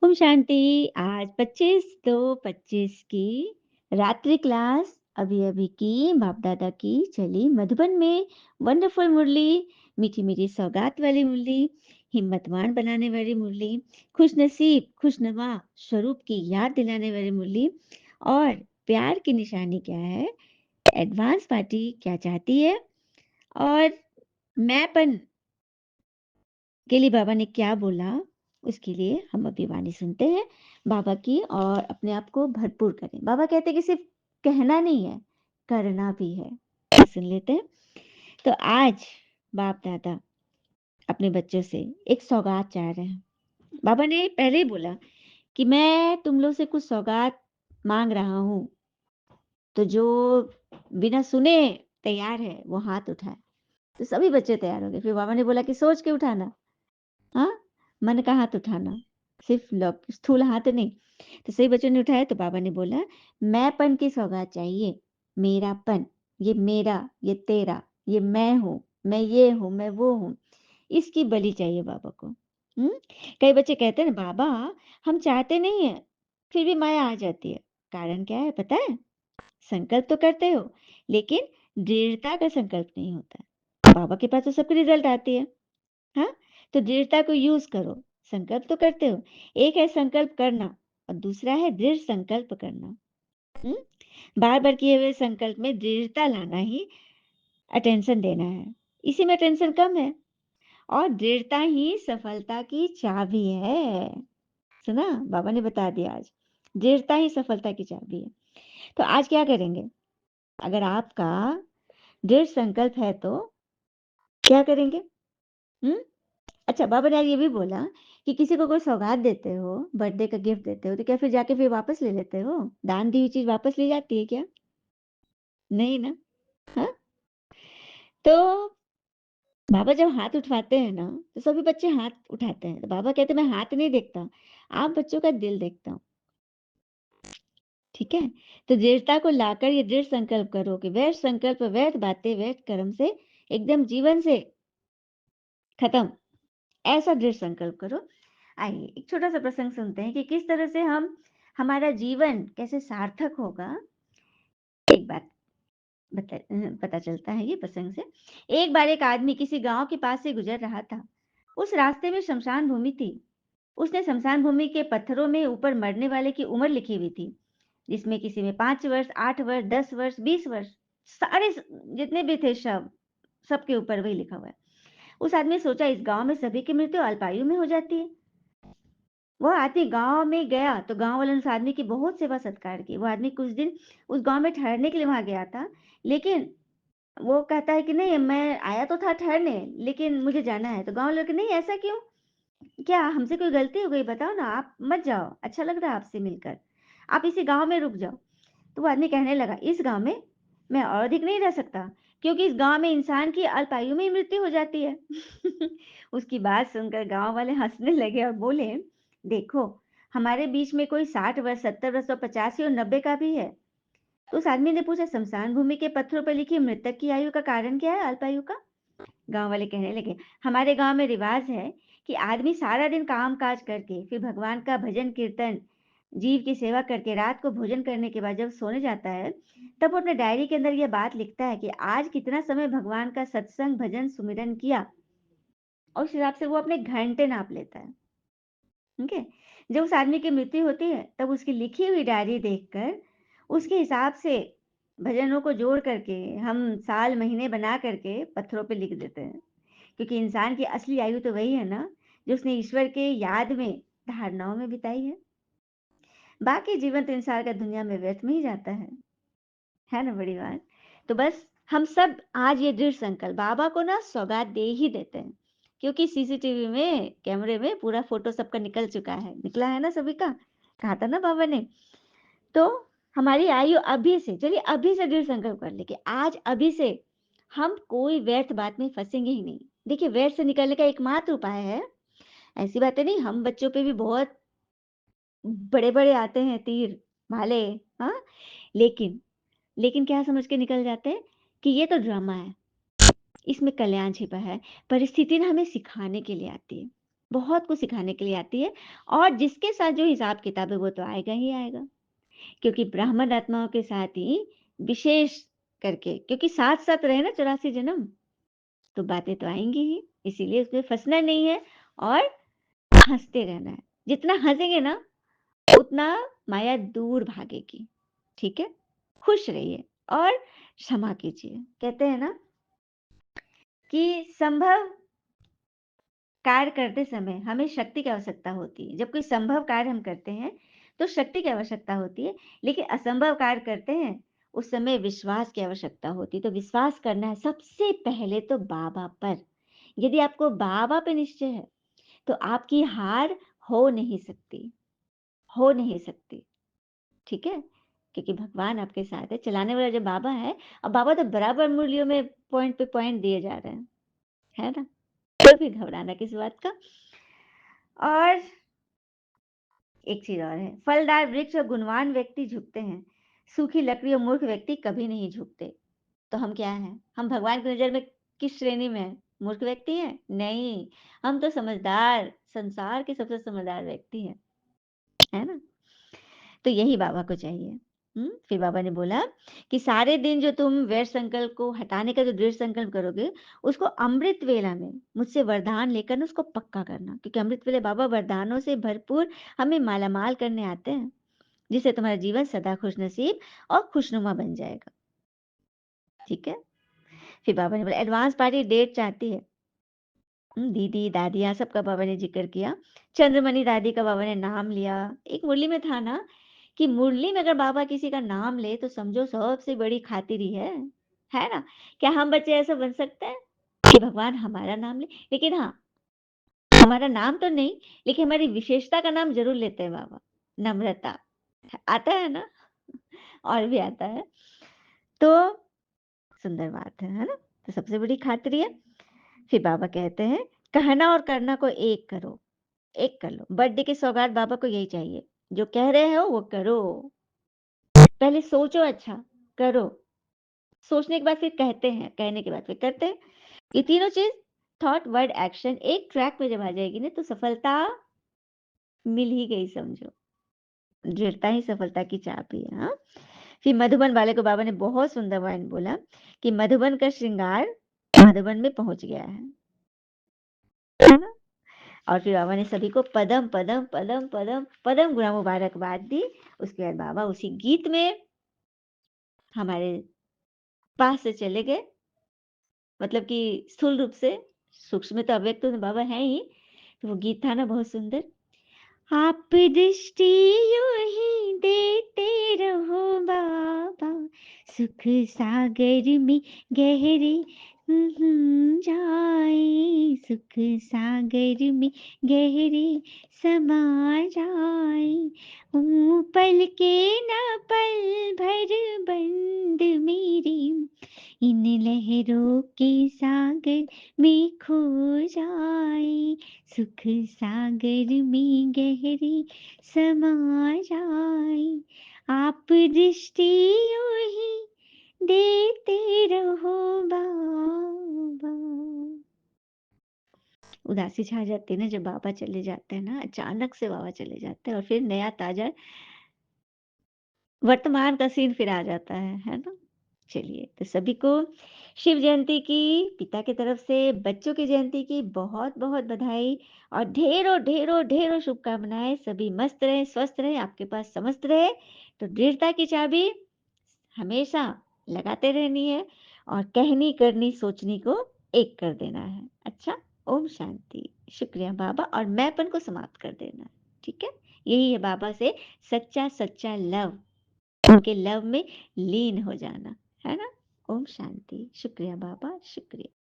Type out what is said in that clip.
ओम शांति। आज 25/2/25 की रात्रि क्लास अभी अभी की बाप दादा की चली मधुबन में। वंडरफुल मुरली, मीठी मीठी सौगात वाली मुरली, हिम्मतवान बनाने वाली मुरली, खुश नसीब खुशनुमा स्वरूप की याद दिलाने वाली मुरली। और प्यार की निशानी क्या है, एडवांस पार्टी क्या चाहती है, और मैंपन के लिए बाबा ने क्या बोला, उसके लिए हम अभी वाणी सुनते हैं बाबा की, और अपने आप को भरपूर करें। बाबा कहते हैं कि सिर्फ कहना नहीं है, करना भी है। तो सुन लेते हैं। तो आज बाप दादा अपने बच्चों से एक सौगात चाह रहे हैं। बाबा ने पहले ही बोला कि मैं तुम लोग से कुछ सौगात मांग रहा हूं, तो जो बिना सुने तैयार है वो हाथ उठाए। तो सभी बच्चे तैयार हो गए। फिर बाबा ने बोला कि सोच के उठाना, हाँ, मन का हाथ उठाना, सिर्फ स्थूल हाथ नहीं। तो सही बच्चों ने उठाया। तो बाबा ने बोला, मैंपन की सौगात चाहिए, मेरापन, ये मेरा, ये तेरा, ये मैं हूँ, मैं ये हूँ, मैं वो हूँ, इसकी बलि चाहिए बाबा को। कई बच्चे कहते हैं ना, बाबा हम चाहते नहीं है, फिर भी माया आ जाती है। कारण क्या है पता है? संकल्प तो करते हो, लेकिन दृढ़ता का संकल्प नहीं होता। बाबा के पास तो सबकी रिजल्ट आती है। हाँ, तो दृढ़ता को यूज करो। संकल्प तो करते हो, एक है संकल्प करना और दूसरा है दृढ़ संकल्प करना। हम्म बार बार किए हुए संकल्प में दृढ़ता लाना ही अटेंशन देना है। इसी में टेंशन कम है, और दृढ़ता ही सफलता की चाबी है। सुना, बाबा ने बता दिया आज, दृढ़ता ही सफलता की चाबी है। तो आज क्या करेंगे? अगर आपका दृढ़ संकल्प है तो क्या करेंगे? हम्म अच्छा, बाबा ने आज ये भी बोला कि किसी को कोई सौगात देते हो, बर्थडे का गिफ्ट देते हो, तो क्या फिर जाके फिर वापस ले लेते हो? दान दी हुई चीज वापस ली जाती है क्या? नहीं ना। हाँ, तो बाबा जब हाथ उठवाते हैं ना, तो सभी बच्चे हाथ उठाते हैं। तो बाबा कहते हैं मैं हाथ नहीं देखता, आप बच्चों का दिल देखता हूँ। ठीक है, तो दृढ़ता को लाकर ये दृढ़ संकल्प करो कि व्यर्थ संकल्प, व्यर्थ बातें, व्यर्थ कर्म से एकदम जीवन से खत्म, ऐसा दृढ़ संकल्प करो। आइए एक छोटा सा प्रसंग सुनते हैं कि किस तरह से हम हमारा जीवन कैसे सार्थक होगा। एक बात पता चलता है ये प्रसंग से। एक बार एक आदमी किसी गांव के पास से गुजर रहा था। उस रास्ते में शमशान भूमि थी। उसने शमशान भूमि के पत्थरों में ऊपर मरने वाले की उम्र लिखी हुई थी, जिसमें किसी में 5 वर्ष, 8 वर्ष, 10 वर्ष, 20 वर्ष, सारे जितने भी थे शव, सबके ऊपर वही लिखा हुआ है। उस आदमी ने सोचा, इस गांव में सभी की मृत्यु अल्पायु में हो जाती है। वह आदमी गांव में गया तो गांव वालों ने उस आदमी की बहुत सेवा सत्कार की। वो आदमी कुछ दिन उस गांव में ठहरने के लिए वहां गया था, लेकिन वो कहता है कि नहीं, मैं आया तो था ठहरने, लेकिन मुझे जाना है। तो गांव वाले कि नहीं, ऐसा क्यों? क्या हमसे कोई गलती हो गई? बताओ ना, आप मत जाओ, अच्छा लग रहा है आपसे मिलकर, आप इसी गांव में रुक जाओ। तो वो आदमी कहने लगा, इस गांव में मैं और अधिक नहीं रह सकता, क्योंकि इस गांव में इंसान की अल्पायु में ही मृत्यु हो जाती है। उसकी बात सुनकर गांव वाले हंसने लगे और बोले, देखो, हमारे बीच में कोई 60 वर्ष, 70 वर्ष और 85 और 90 का भी है। तो उस आदमी ने पूछा, शमशान भूमि के पत्थरों पर लिखी मृतक की आयु का कारण क्या है, अल्पायु का? गांव वाले कहने लगे, हमारे गांव में रिवाज है कि आदमी सारा दिन काम काज करके, फिर भगवान का भजन कीर्तन, जीव की सेवा करके रात को भोजन करने के बाद जब सोने जाता है, तब वो अपने डायरी के अंदर यह बात लिखता है कि आज कितना समय भगवान का सत्संग, भजन, सुमिरन किया, और उस हिसाब से वो अपने घंटे नाप लेता है। ठीक है, जब उस आदमी की मृत्यु होती है, तब उसकी लिखी हुई डायरी देखकर उसके हिसाब से भजनों को जोड़ करके हम साल महीने बना करके पत्थरों पे लिख देते हैं, क्योंकि इंसान की असली आयु तो वही है ना, जो उसने ईश्वर के याद में, धारणाओं में बिताई है। बाकी जीवन तो इंसान का दुनिया में व्यर्थ में ही जाता है ना? बड़ी बात। तो बस हम सब आज ये दृढ़ संकल्प बाबा को ना सौगात दे ही देते हैं, क्योंकि सीसीटीवी में, कैमरे में पूरा फोटो सबका निकल चुका है, निकला है ना सभी का, कहा था ना बाबा ने। तो हमारी आयु अभी से, चलिए अभी से दृढ़ संकल्प कर ले कि आज अभी से हम कोई व्यर्थ बात में फंसेंगे ही नहीं। देखिए, व्यर्थ से निकलने का एकमात्र उपाय है, ऐसी बातें नहीं, हम बच्चों पे भी बहुत बड़े बड़े आते हैं तीर, भाले, हाँ, लेकिन लेकिन क्या समझ के निकल जाते हैं कि ये तो ड्रामा है, इसमें कल्याण छिपा है। परिस्थिति ना हमें सिखाने के लिए आती है। बहुत कुछ सिखाने के लिए आती है और जिसके साथ जो हिसाब-किताब है वो तो आएगा ही आएगा। क्योंकि ब्राह्मण आत्माओं के साथ ही विशेष करके क्योंकि साथ-साथ रहे ना 84 जन्म, तो बातें तो आएँगी ही, इसीलिए उसमें फँसना नहीं है और हँसते रहना है। जितना हँसेंगे ना, उतना माया दूर भागेगी, ठीक है? खुश रहिए और क्षमा कीजिए। कहते हैं ना कि संभव कार्य करते समय हमें शक्ति की आवश्यकता होती है। जब कोई संभव कार्य हम करते हैं, तो शक्ति की आवश्यकता होती है, लेकिन असंभव कार्य करते हैं, उस समय विश्वास की आवश्यकता होती है। तो विश्वास करना है सबसे पहले तो बाबा पर। यदि आपको बाबा पे निश्चय है, तो आपकी हार हो नहीं सकती, हो नहीं सकती, ठीक है? क्योंकि भगवान आपके साथ है, चलाने वाला जब बाबा है और बाबा तो बराबर मुरलियों में पॉइंट पे पॉइंट दिए जा रहे हैं, है ना? तो फिर घबराना किस बात का? और एक चीज़ और है, फलदार वृक्ष और गुणवान व्यक्ति झुकते हैं, सूखी लकड़ी और मूर्ख व्यक्ति कभी नहीं झुकते। तो हम क्या हैं? हम भगवान की नज़र में किस श्रेणी में हैं? मूर्ख व्यक्ति हैं? नहीं, हम तो समझदार, संसार के सबसे समझदार व्यक्ति हैं, है ना? तो यही बाबा को चाहिए। फिर बाबा ने बोला कि सारे दिन जो तुम व्यर्थ संकल्प को हटाने का जो दृढ़ संकल्प करोगे, उसको अमृत वेला में मुझसे वरदान लेकर ना उसको पक्का करना। क्योंकि अमृत वेले बाबा वरदानों से भरपूर हमें मालामाल करने आते हैं, जिससे तुम्हारा जीवन सदा खुशनसीब और खुशनुमा बन जाएगा। ठीक है? फिर बाबा ने बोला एडवांस पार्टी डेट चाहती है। दीदी, दादियाँ सबका बाबा ने ज़िक्र किया। चंद्रमणि दादी का बाबा ने नाम लिया। एक मुरली में था ना कि मुरली में अगर बाबा किसी का नाम ले तो समझो सबसे बड़ी खातिरी है ना? क्या हम बच्चे ऐसा बन सकते हैं कि भगवान हमारा नाम ले? लेकिन हाँ, हमारा नाम तो नहीं, लेकिन हमारी विशेषता का नाम ज़रूर लेते हैं बाबा, नम्रता। आता है ना? और भी आता है। तो सुंदर बात है ना? तो सबसे बड़ी खातिरी है। फिर बाबा कहते हैं, कहना और करना को एक करो। एक कर लो। बर्थडे की सौगात बाबा को यही चाहिए। जो कह रहे हो वो करो। पहले सोचो अच्छा, करो। सोचने के बाद फिर कहते हैं, कहने के बाद फिर करते हैं। ये तीनों चीज़ थॉट, वर्ड, एक्शन एक ट्रैक पे जब आ जाएगी ना तो सफलता मिल ही गई समझो। दृढ़ता ही सफलता की चाबी है, हाँ? फिर मधुबन वाले को बाबा ने बहुत सुंदर लाइन बोला कि मधुबन का श्रृंगार मधुबन में पहुँच गया है ना? और फिर बाबा ने सभी को पदम पदम पदम पदम पदम गुणा मुबारकबाद दी। उसके बाद बाबा उसी गीत में हमारे पास से चले गए, मतलब कि स्थूल रूप से, सूक्ष्म में तो अव्यक्त तो बाबा हैं ही। तो वो गीत था ना बहुत सुंदर। आप दृष्टि यूं ही देते रहो बाबा, सुख सागर में गहरे जाए, सुख सागर में गहरे समा जाए, पल के न पल भर बंद मेरी, इन लहरों के सागर में खो जाए, सुख सागर में गहरी समा जाए, आप दृष्टि यूं ही देते रहो बाबा। उदासी छा जाती है ना जब बाबा चले जाते हैं ना, अचानक से बाबा चले जाते हैं और फिर नया ताजा वर्तमान का सीन फिर आ जाता है ना? चलिए, तो सभी को शिव जयंती की, पिता की तरफ से बच्चों की जयंती की बहुत-बहुत बधाई और ढेरों शुभकामनाएँ। सभी मस्त रहें, स्वस्थ रहें, आपके पास समस्त रहे। तो दृढ़ता की चाबी हमेशा लगाते रहनी है और कहनी, करनी, सोचनी को एक कर देना है। अच्छा, ओम शांति। शुक्रिया बाबा और मैंपन को समाप्त कर देना है, ठीक है? यही है बाबा से सच्चा लव। उनके लव में लीन हो जाना, है ना? ओम शांति। शुक्रिया बाबा, शुक्रिया।